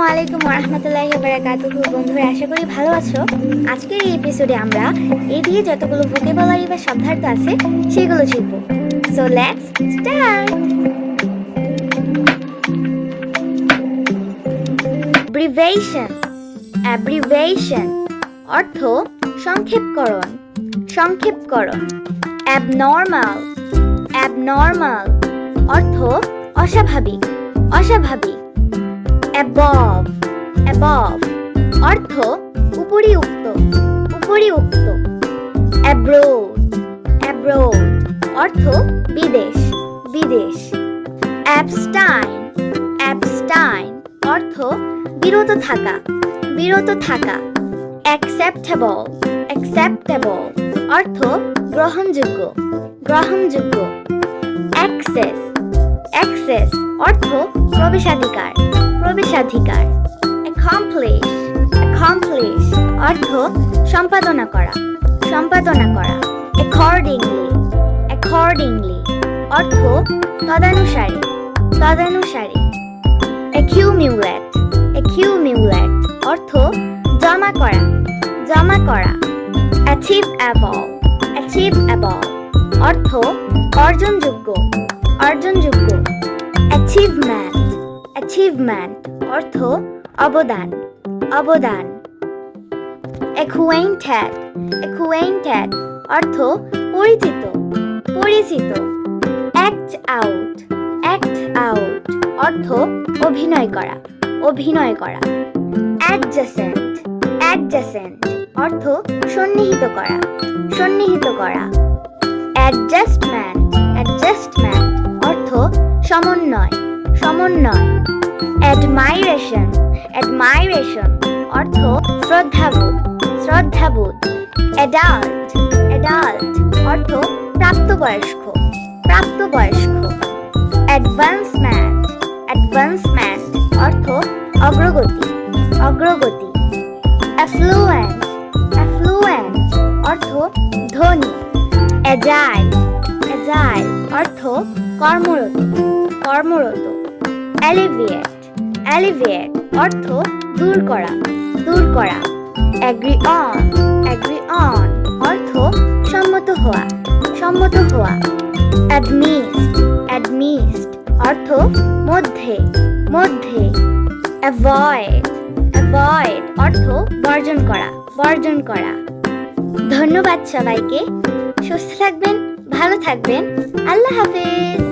আসসালামু আলাইকুম ওয়া রাহমাতুল্লাহি ওয়া বারাকাতুহু। বন্ধুরা, আশা করি ভালো আছো। আজকের এই এপিসোডে আমরা এই দিয়ে যতগুলো ভোকাবুলারি বা শব্দার্থ আছে সেগুলো শিখব। So let's start. Abbreviation. Abbreviation অর্থ সংক্ষেপকরণ। সংক্ষেপকরণ। অ্যাবনর্মাল। অ্যাবনর্মাল অর্থ অস্বাভাবিক। অস্বাভাবিক। above, above অর্থ উপরিউক্ত। উপরিউক্ত। abroad, abroad অর্থ বিদেশ। বিদেশ। abstain, abstain অর্থ বিরত থাকা। বিরত থাকা। acceptable, acceptable অর্থ গ্রহণযোগ্য। গ্রহণযোগ্য। access, access অর্থ প্রবেশাধিকার। প্রবেশাধিকার। accomplish, accomplish অর্থ সম্পাদনা করা। সম্পাদনা করা। accordingly, accordingly অর্থ তদানুসারে। তদানুসারে। accumulate, accumulate অর্থ জমা করা। জমা করা। achievable, achievable অর্থ অর্জনযোগ্য। অর্জনযোগ্য। achievement, achievement অর্থ অবদান। অবদান। acquainted, acquainted অর্থ পরিচিত। পরিচিত। act out, act out অর্থ অভিনয় করা। অভিনয় করা। adjacent, adjacent অর্থ সন্নিহিত করা। সন্নিহিত করা। adjustment, adjustment অর্থ সমন্বয়। সমন্বয়। admiration, admiration অর্থ শ্রদ্ধাবোধ। শ্রদ্ধাবোধ। adult, adult অর্থ প্রাপ্তবয়স্ক। প্রাপ্তবয়স্ক। advancement, advancement অর্থ অগ্রগতি। অগ্রগতি। affluent, affluent অর্থ ধনী। agile, agile অর্থ কর্মরত। কর্মরত। alleviate, alleviate অর্থ দূর করা। দূর করা। agree on, agree on অর্থ সম্মত হওয়া। সম্মত হওয়া। amidst, amidst অর্থ মধ্যে। মধ্যে। avoid, avoid অর্থ বর্জন করা। বর্জন করা। ধন্যবাদ সবাইকে। সুস্থ থাকবেন, ভালো থাকবেন। আল্লাহ হাফেজ।